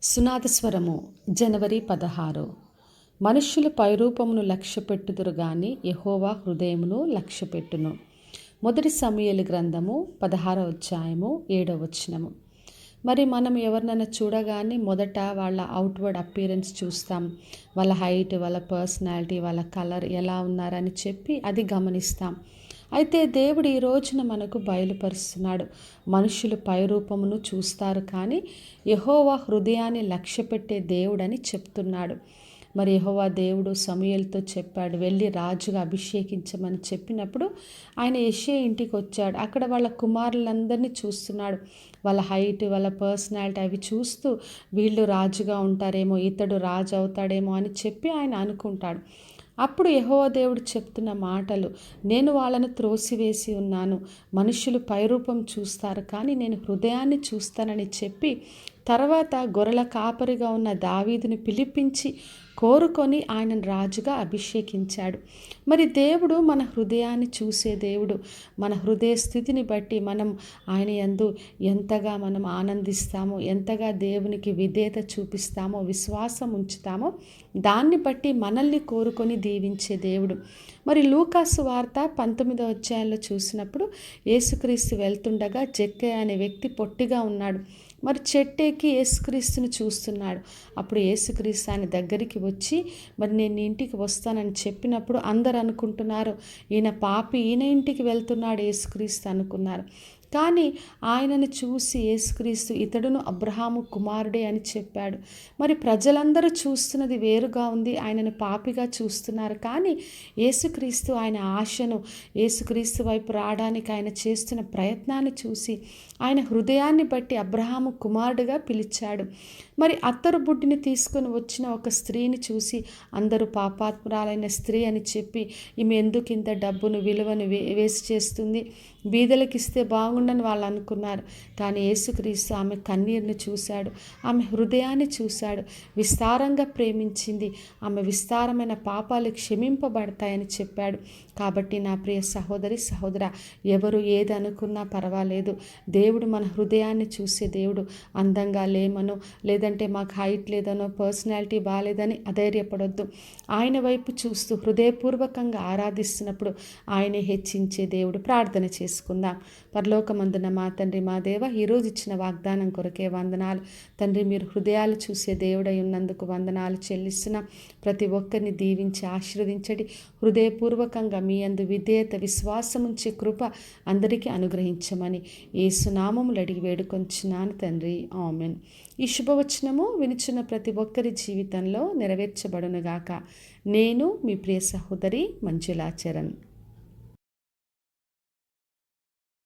సునాదస్వరము జనవరి 16. మనుష్యులు పైరూపమును లక్ష్యపెట్టుదురు గాని యెహోవా హృదయమును లక్ష్యపెట్టును. మొదటి సమూయేలు గ్రంథము 16వ అధ్యాయము 7వ వచనము. మరి మనం ఎవరినైనా చూడగానే మొదట వాళ్ళ అవుట్వర్డ్ అపీరెన్స్ చూస్తాం. వాళ్ళ హైట్, వాళ్ళ పర్సనాలిటీ, వాళ్ళ కలర్ ఎలా ఉన్నారని చెప్పి అది గమనిస్తాం. అయితే దేవుడు ఈ రోజున మనకు బయలుపరుస్తున్నాడు. మనుషులు పైరూపమును చూస్తారు కానీ యెహోవా హృదయాన్ని లక్ష్యపెట్టే దేవుడని చెప్తున్నాడు. మరి యెహోవా దేవుడు సమూయేలుతో చెప్పాడు, వెళ్ళి రాజుగా అభిషేకించమని చెప్పినప్పుడు ఆయన యెషయా ఇంటికి వచ్చాడు. అక్కడ వాళ్ళ కుమారులందరినీ చూస్తున్నాడు. వాళ్ళ హైట్, వాళ్ళ పర్సనాలిటీ అవి చూస్తూ వీళ్ళు రాజుగా ఉంటారేమో, ఇతడు రాజు అవుతాడేమో అని చెప్పి ఆయన అనుకుంటాడు. అప్పుడు యెహోవా దేవుడు చెప్తున్న మాటలు, నేను వాళ్ళను త్రోసివేసి ఉన్నాను. మనుషులు పైరూపం చూస్తారు కానీ నేను హృదయాన్ని చూస్తానని చెప్పి తర్వాత గొర్రెల కాపరిగా ఉన్న దావీదుని పిలిపించి కోరుకొని ఆయనను రాజుగా అభిషేకించాడు. మరి దేవుడు మన హృదయాన్ని చూసే దేవుడు. మన హృదయ స్థితిని బట్టి మనం ఆయన యందు ఎంతగా మనం ఆనందిస్తామో, ఎంతగా దేవునికి విధేయత చూపిస్తామో, విశ్వాసం ఉంచుతామో దాన్ని బట్టి మనల్ని కోరుకొని దీవించే దేవుడు. మరి లూకాసు వార్త 19వ అధ్యాయంలో చూసినప్పుడు యేసుక్రీస్తు వెళ్తుండగా జక్కయ్య అనే వ్యక్తి పొట్టిగా ఉన్నాడు. మరి చెట్టెక్కి యేసుక్రీస్తుని చూస్తున్నాడు. అప్పుడు యేసుక్రీస్తు ఆయన దగ్గరికి వచ్చి, మరి నేను ఇంటికి వస్తానని చెప్పినప్పుడు అందరు అనుకుంటున్నారు, ఈయన పాపి, ఈయన ఇంటికి వెళ్తున్నాడు యేసుక్రీస్తు అనుకున్నారు. కానీ ఆయనను చూసి యేసుక్రీస్తు ఇతడును అబ్రహాము కుమారుడే అని చెప్పాడు. మరి ప్రజలందరూ చూస్తున్నది వేరుగా ఉంది, ఆయనను పాపిగా చూస్తున్నారు. కానీ యేసుక్రీస్తు ఆయన ఆశను, యేసుక్రీస్తు వైపు రావడానికి ఆయన చేస్తున్న ప్రయత్నాన్ని చూసి ఆయన హృదయాన్ని బట్టి అబ్రహాము కుమారుడుగా పిలిచాడు. మరి అత్తరు బుడ్డిని తీసుకొని వచ్చిన ఒక స్త్రీని చూసి అందరూ పాపాత్మురాలైన స్త్రీ అని చెప్పి, ఈమె ఎందుకు ఇంత డబ్బును విలువను వేస్ట్ చేస్తుంది, బీదలకు ఇస్తే బాగుండని వాళ్ళు అనుకున్నారు. కానీ యేసుక్రీస్తు ఆమె కన్నీరుని చూశాడు, ఆమె హృదయాన్ని చూశాడు. విస్తారంగా ప్రేమించింది, ఆమె విస్తారమైన పాపాలు క్షమింపబడతాయని చెప్పాడు. కాబట్టి నా ప్రియ సహోదరి సహోదర, ఎవరు ఏది అనుకున్నా పర్వాలేదు, దేవుడు మన హృదయాన్ని చూసే దేవుడు. అందంగా లేమనో, లేదంటే మాకు హైట్ లేదనో, పర్సనాలిటీ బాగాలేదని అధైర్యపడొద్దు. ఆయన వైపు చూస్తూ హృదయపూర్వకంగా ఆరాధిస్తున్నప్పుడు ఆయనే హెచ్చించే దేవుడు. ప్రార్థన చేసుకుందాం. పరలోకమందున మా తండ్రి, మా దేవ, ఈరోజు ఇచ్చిన వాగ్దానం కొరకే వందనాలు తండ్రి. మీరు హృదయాలు చూసే దేవుడై ఉన్నందుకు వందనాలు చెల్లిస్తున్నాం. ప్రతి ఒక్కరిని దీవించి ఆశీర్వదించండి. హృదయపూర్వకంగా మీ యందు విధేయత, విశ్వాసం ఉంచే కృప అందరికీ అనుగ్రహించమని యేసు నామములో అడిగి వేడుకొంచున్నాను తండ్రి, ఆమెన్. ఈ శుభవచనము వినిచున్న ప్రతి ఒక్కరి జీవితంలో నెరవేర్చబడునుగాక. నేను మీ ప్రియ సహోదరి మంజులా చరణ్.